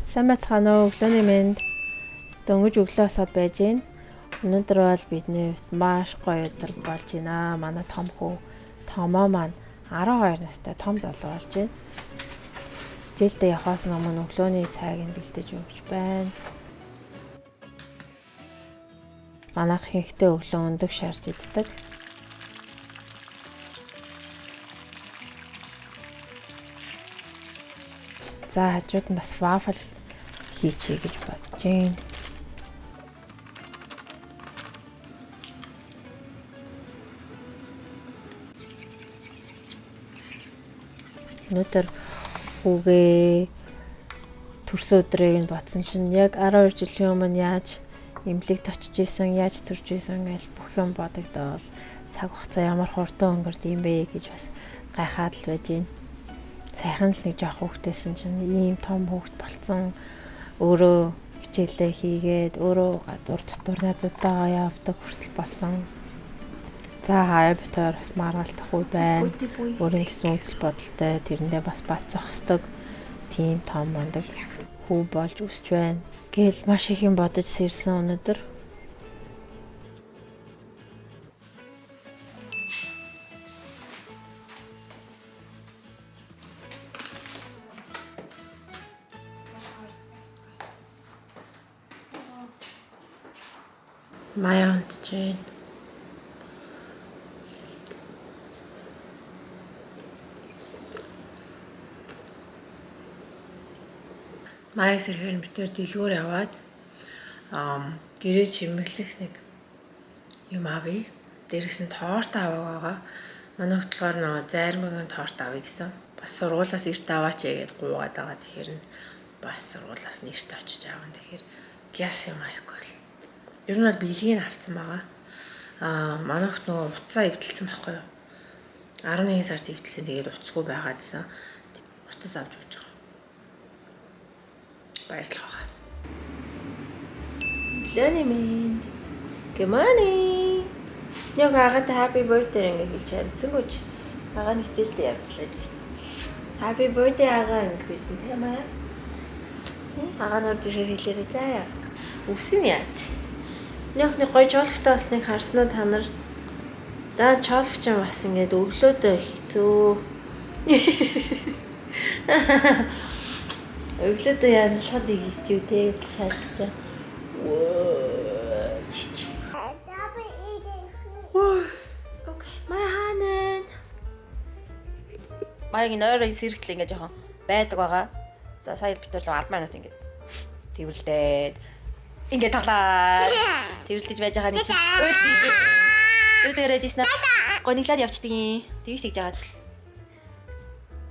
Сайн байцгаана уу? Өглөөний мэнд дөнгөж өглөө босоод байж гин. Өнөөдөр бол бидний хувьд маш гоё өдөр болж байна. Манай том хүү Томоо маань 12 настай том залуу болж байна. Хичээлдээ явахаас өмнө өглөөний цайг нь бэлдэж өгч байна. Манайх ихэнхдээ өглөө өндөг шарж иддэг. За хажууд нь бас вафл хийчихье гэж бодож байна. Өнөөдөр хүүгээ төрсөн өдрийг нь бодсон чинь яг 12 жилийн өмнө яаж эмнэлэгт очиж исэн, яаж төрж исэн гэж бүх юм бодогдоод цаг хугацаа ямар хурдан өнгөрд юм бэ гэж бас гайхаад л байж байна. Сайхан л нэг жоох хүүхдээсэн чинь ийм том хүүхд болцсон. Өөрөө хичээлээ хийгээд өөрөө гадуур дотор найзуудтайгаа явдаг хүртэл болсон. За хавьтаар бас маргаалтах үе байна. Өөрийн гэсэн үзэл бодолтой тэрэндээ бас бат зогсдог тийм том мондөг хүү болж өсч байна. Гэл маш их юм бодож сэрсэн өнөөдөр. Маяа унтж байна. Маяг сэрхээр битээр дэлгүүр яваад гэрээ чимэглэх нэг юм авъя. Дээрээс нь торт аваа. Манай хөтлөөр нөгөө зайрмагийн торт авъя гэсэн. Бас сургуулаас эрт аваач гээд гуугаад байгаа. Тэгэхээр бас сургуулаас нэрт очиж аавна. Тэгэхээр гяс юм аяхгүй бол. Ер нь бол бэлгийг авсан байгаа. Манай хот нөгөө утсаа эвдэлсэн байхгүй юу? 11 сард эвдэлсэн. Тэгээд утасгүй байгаадсан. Утас авч өгч байгаа. Баярлалаа. Өглөөний мэнд. Good morning. Яг агад happy birthday ингэ хэлж харцсангүй. Агаа нэг хичээлдээ явуулаад. Happy birthday агаа ингэ хэлсэн тийм аа. Агаа нөр дэшээ хэлээрээ заа. Үсэн яац. Нэг гоё чоологтой болсныг харснаа та нар. Даа чоологч юм бас ингэ өглөөдөө хэцүү. Өглөөдөө янзлахад игчүү те гэж харагдаж. Окей, маяхан. Маягийн нойрын сэрэгтэл ингэ жоохон байдаг байгаа. За сая бид бол 10 минут ингэ тэрвэрлдээд ингэ тоглоо. Тэрвэрлдэж байж байгаа нэг чинь. Зүгээрээ жиснэ. Гониглаад явчихдیں۔ Тэгж тэгж жагаад.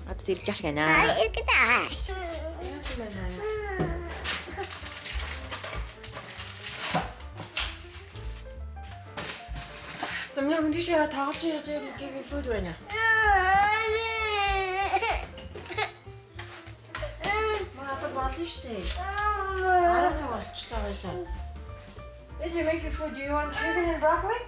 Одоо зэрэгж яах шиг байна. Замяг хүндишээ тоглож яаж give me food right now. Мата болно штэ. Араа цаг болчихлоо байлаа. Did you make your food? Do you want chicken and broccoli?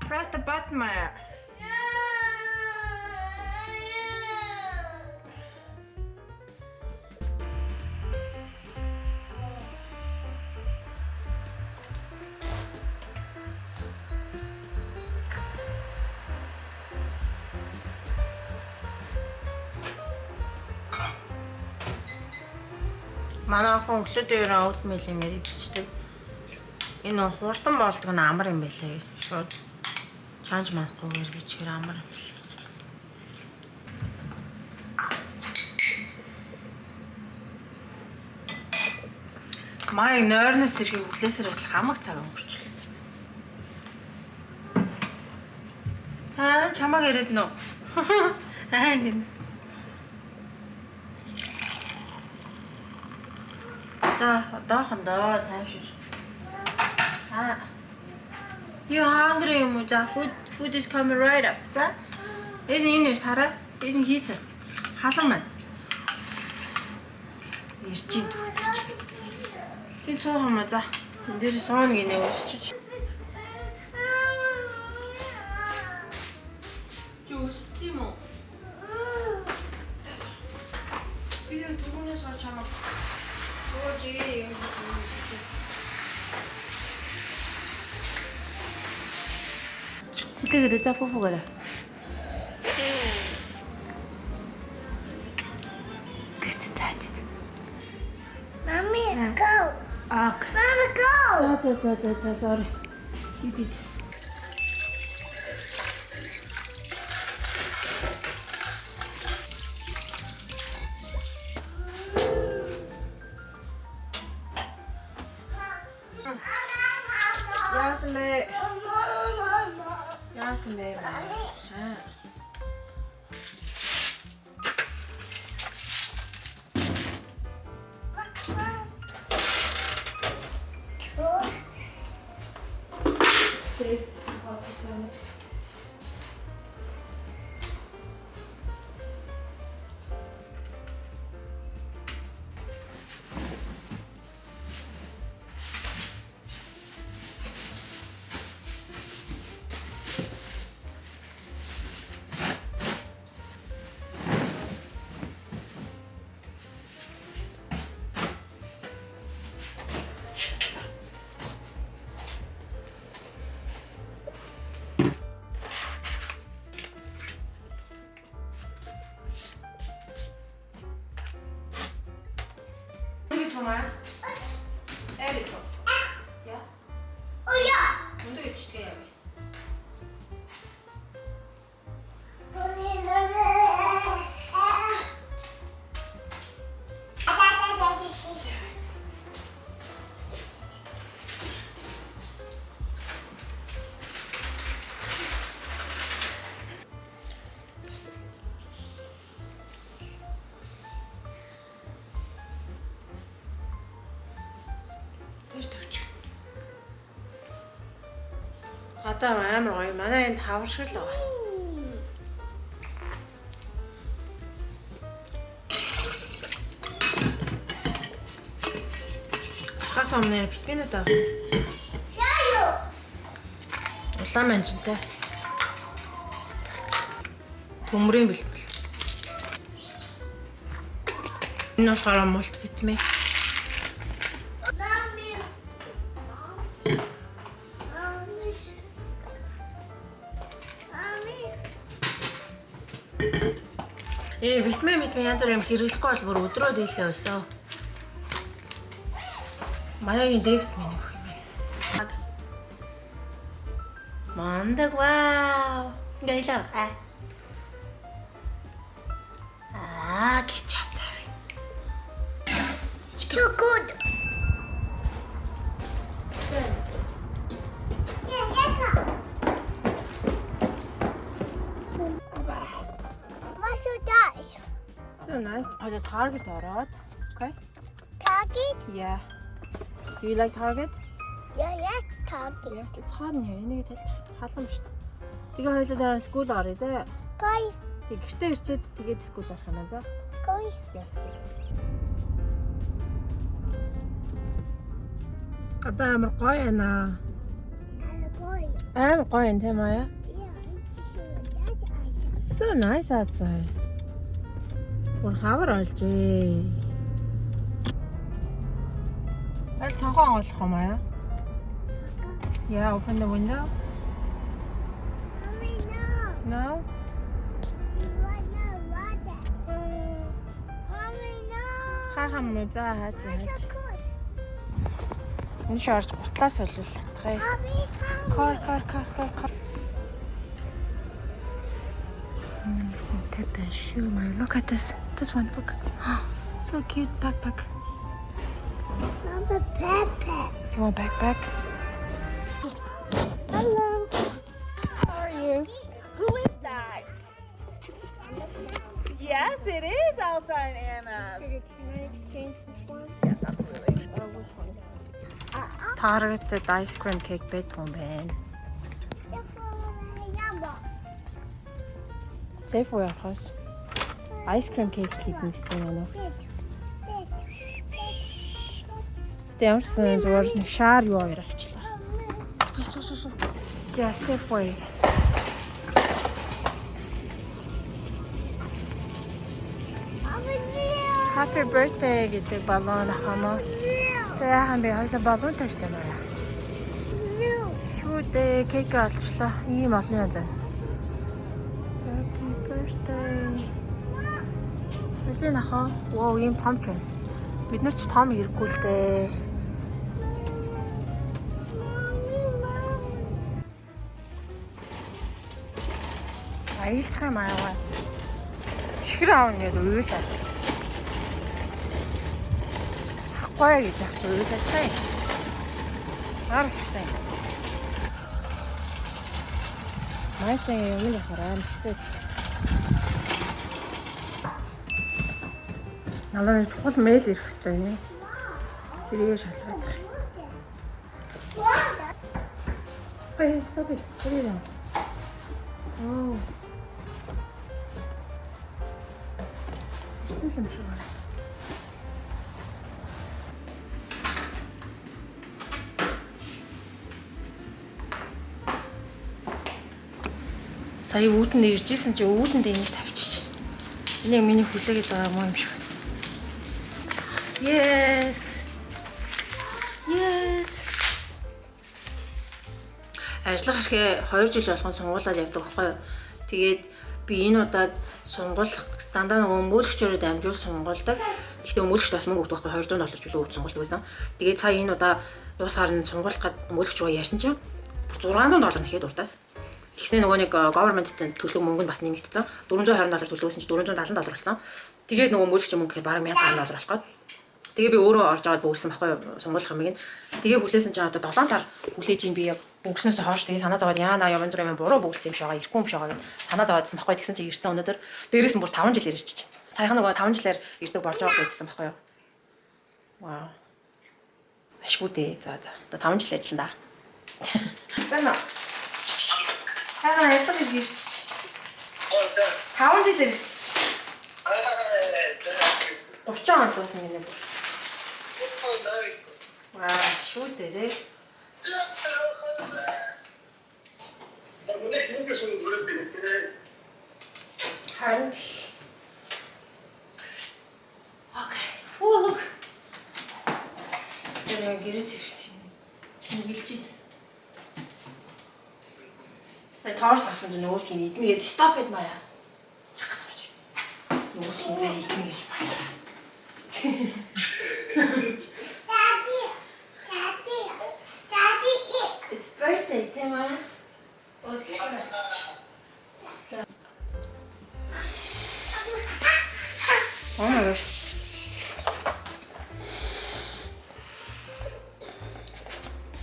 Press the button, Maya. Манай охин өглөөдөө oatmeal ингэж идчихдэг. Энэ хурдан болдог нь амар юм байлээ. Шууд чанж манахгүйгээр гэж хэр амар юм бэл. Маяг нойрноос ирэхийг өглөөсөр адилхан хамаг цаг өнгөрчлөө. Чамаг яриад нөө. Гин. За, одоохондоо тайвшир. You hungry юм уу? За, food is coming right up. За. Энэ хараа. Энэ хийцэн. Халан маань. Ирж ийн. Тин цоо хамаа за. Тэн дээр сооны гинэ өсчих. Үлээгээрээ за фуфугаараа. Mommy, go. Okay. Mama, go. За sorry. Идид. Яасан бэ? Яасан бэ? Аа. Tomar. Eriko. Ja. Oh ja. Und du jetzt gehen. Одоо амар гоё. Манай энэ тавар шиг л байгаа. Хас өмнө витаминууд аа. Шаю. Улаан манжинтай. Төмрийн бэлтгэл. Энэ болохоор мультивитамин. Витамин янз бүр юм хэрэглэхгүй бол бүр өдрөө дийлхэ байсан. Маягийн Д витамин өгөх юм байна. Мандаг вау. Гайлаа. Кетчуп цав. Too good. So nice. Oh, the Target ороод. Okay. Target? Yeah. Do you like Target? Yeah, Target. Yes, let's hide in here. Энийг хэлж халам шүү дээ. Тэгээ хоёулаа дараа скул оръё заа. Гой. Тэг гэртээ ирчээд тэгээд скул орох юм байна заа. Гой. Yes. Одоо амар гоё байна. Гой. Амар гоё юм тийм аа. Yeah. So nice outside. Бүр хавар олжээ. Аль цанхаа онгойлох юм аа? Yeah, open the window. Mommy, no. No? You want no water. Mommy, no. Хаа муу за хаач So хаач. good. Энэ шорт гутлаас солиулах гай. Mommy, Кор. Take the shoe, my look at this. This one, look. So cute backpack. Mama, Peppa. You want backpack? Hello. How are you? Who is that? Yes, it is Elsa and Anna. Can I exchange this one? Yes, absolutely. Which one is that? Targeted ice cream cake байтгүй юм байна. Safeway авахаас ice cream cake хийх гэсэн юм уу? Тэ ямар ч сан зүгээр нэг шаар юу хоёр авчлаа. Суу. За Safeway. Happy birthday гэдэг баллон авах юм уу? За яахан би хоёлаа болон тааштай байна. No. Шүү дээ, кейк олчлоо. Ийм олон янз байна. Happy birthday. Эсээ нахаа. Вау, ийм том ч байна. Бид нар ч том хэрэггүй л дээ. Аялцгаа юм аа. Чихэр аав нь яг уйлаа. Хахгүй гэж яах ч уйлаа таа. Арчтай. Майсан юм яхараа мэдээ. Налын чухал мэйл ирэх хэрэгтэй нэ. Тэрийг шалгаж. Ой, стоп. Тэрийг. Оо. Ирсэн юм шиг байна. Сая үүдэн ирж исэн чи үүдэнд энийг тавьчих. Энийг миний хүлээгээд байгаа юм шиг. Yes. Yes. Ажиллах хэрэг 2 жил болгон сунгуулаад явдаг байхгүй юу? Тэгээд би энэ удаад сунгуулах дандаа нөгөө өмгөөлөгчөөрөө дамжуул сунгуулдаг. Гэхдээ өмгөөлөгч бас мөнгө өгдөг байхгүй $200 ч үлээ сунгуулдаг байсан. Тэгээд сая энэ удаа юусаар нь сунгуулах гээд өмгөөлөгч рүү ярьсан чинь $600 нэхэд уртаас. Тэгснэ нөгөө нэг government-ийн төлөх мөнгө нь бас нэмэгдсэн. $420 төлөөсөн чи $470 болсон. Тэгээд нөгөө өмгөөлөгч мөнгө гэхээр бараг $1000 болох гээд. Тэгээ би өөрөө орж аваад бөглсөн байхгүй сунгуулах юмыг. Тэгээ хүлээсэн чинь одоо 7 сар хүлээж юм би бөглснөөс хойш тэгээ санаа зовоод яана яван зүр юм буруу бөглсөн юм шиг байгаа, ирэхгүй юм шиг байгаа гэд санаа зовоодсан байхгүй. Тэгсэн чинь ирсэн өнөөдөр дээрээс нь бүр 5 жилээр ирчих. Саяхан нөгөө 5 жилээр ирдэг болж байгаа гэдсэн байхгүй юу. Вау. Ашгүй дээ. За. Одоо 5 жил ажиллана да. Байна. Хагана ярьсан гэж ирчих. Оо за. 5 жилээр ирчих. 30 он дуусна гинэ. Ваа, шүү дээ. Харин. Окей. Oh, look. Тэр гэрээ цэвэрсэн. Шингэлж байна. Сая торт авсан чинь нөгөө хин идэнэ гэж стоп гэд маяа. Нөгөө хин сая идэнэ гэж баялаа. Daddy, eat. It's birthday, Tema. Okay. Oh my gosh.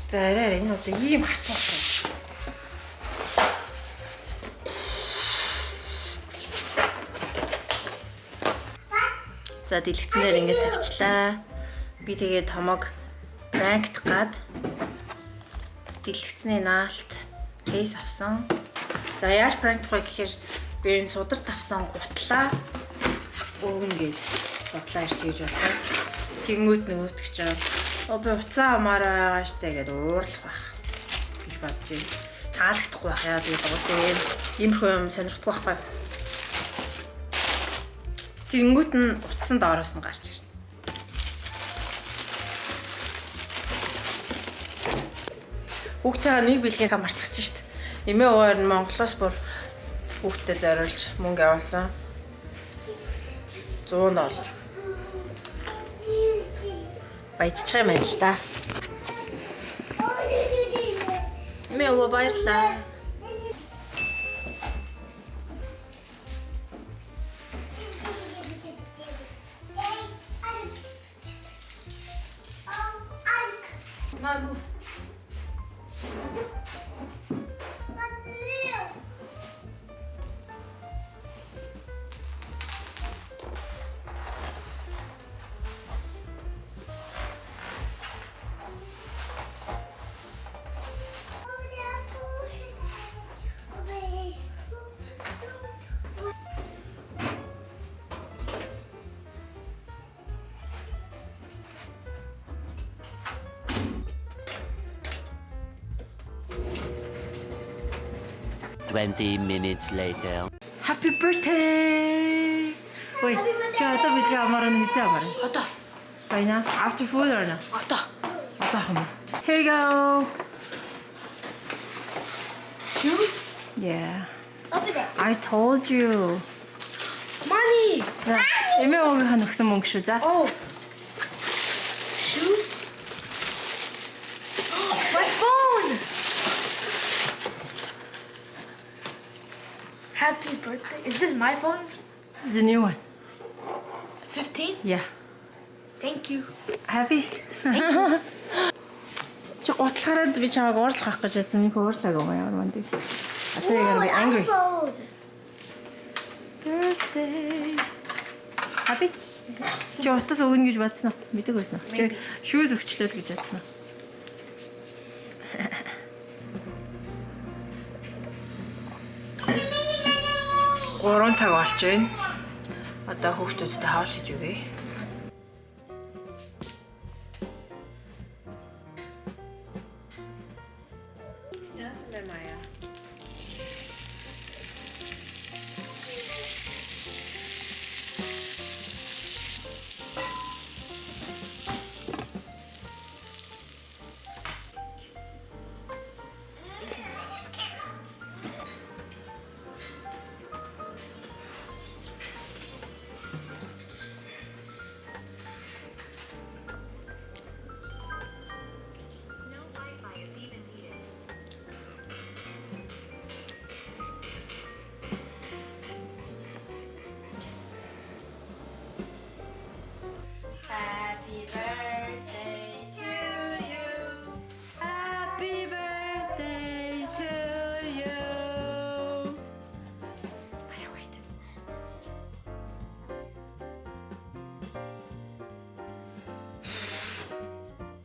За арай энэ одоо ийм хатсан. За дэлгэцнээр ингээд тавьчлаа. Би тэгээ томог пранкт гад дэлгэцний наалт кейс авсан. За яаж пранкт вэ гэхээр би энэ сударт авсан гутлаа өгнө гээд бодлоо ирч гэж бодлоо. Тэнгүүт нөгөөтг чинь би уцаа амаараа байгаа штэ гээд уурлах байх гэж бодож байна. Таалагдахгүй байх яа би дуусаа иймэрхүү юм сонирхдаггүй байхгүй. Тэнгүүт нь утсан доороос нь гарч ирнэ. Хүүхдээ нэг бэлгийг мартчихсан шүү дээ. Эмээ уугаар нь Монголоос бүр хүүхдээ зориулж мөнгө явуулсан. $100. Баяжчих юм байна л да. Эмээ уугаа баярлаа. Маму. Twenty minutes later. Happy birthday. Ой, чи одоо бэлгээ амаар нь хизээ амаар. Одоо. Right now? After food or no? After home. Here you go. Shoes? Yeah. Open it. I told you. Money. 자, 애매하게 녹슨 몽크 주자. Oh. Shoes? My phone. Happy birthday. Is this my phone? It's a new one. 15? Yeah. Thank you. Happy? Чи готлахаараа би чамайг уурлах гэж байсан. Минь уурлаагүй маяг мандыг. I thought you're gonna be angry. iPhone. Birthday. Happy? Чи утас өгнө гэж бодсон уу? Мэдээгүй байсан уу? Чи шүүс өгчлөө л гэж бодсон уу? 3 цаг болж байна. Одоо хүүхдүүдтэй хаал хийж өгье. Яасан бэ Мая? Happy birthday to you. Happy birthday to you. Maya, wait.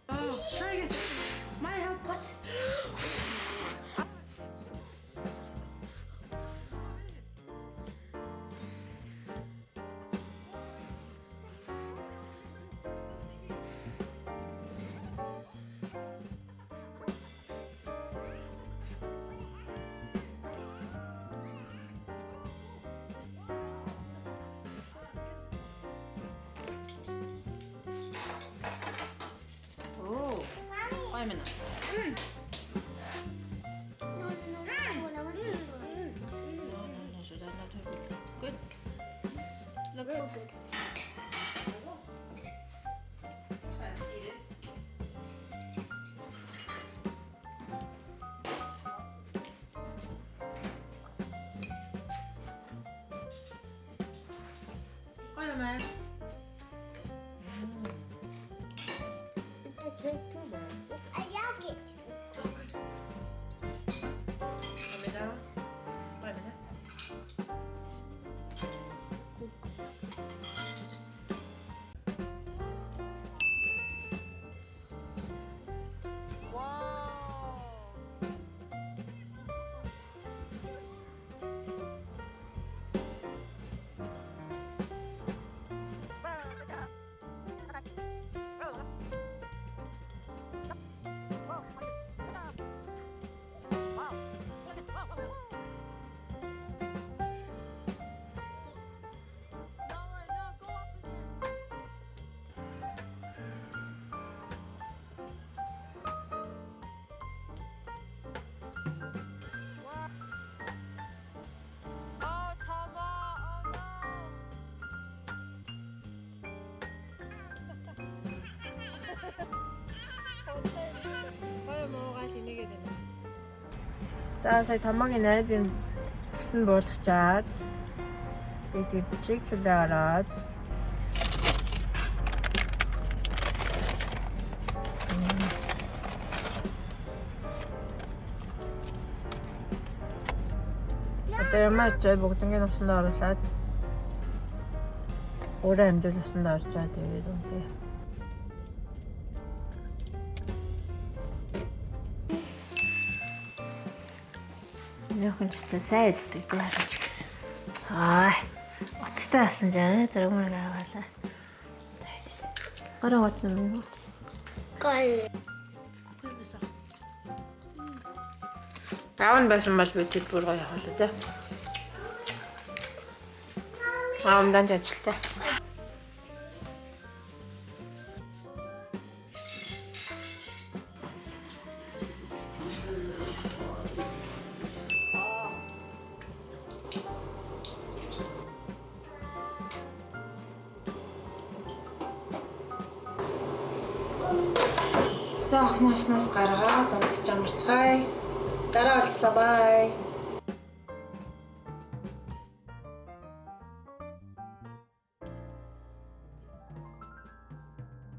Oh, try again. Maya, help. What? Oh, wait a minute. No, I want this one. No, so that's not good. Look Real good. Coi mà. I like it. Kamera. Wait a minute. За сая томоогийн найзын гэртэн буулгачаад тэгээд Chick-fil-A ороод одоо ямаа ч бүгднийг усанд оруулаад өөрөө амжуул усанд орчоо тэгээд үнтэй. Нөхөнчлөө сайн иддэг дээ хараач. Аа. Утастай асан жаа зэрэг мөр аваалаа. Гараа утсан юм уу? Got Таавн байсан бол би тэр бүр гоё яваалаа тий. Амдан ажилтай. За охноосноос гаргаад унтж амарцгаая. Дараа уулзлаа. Бай.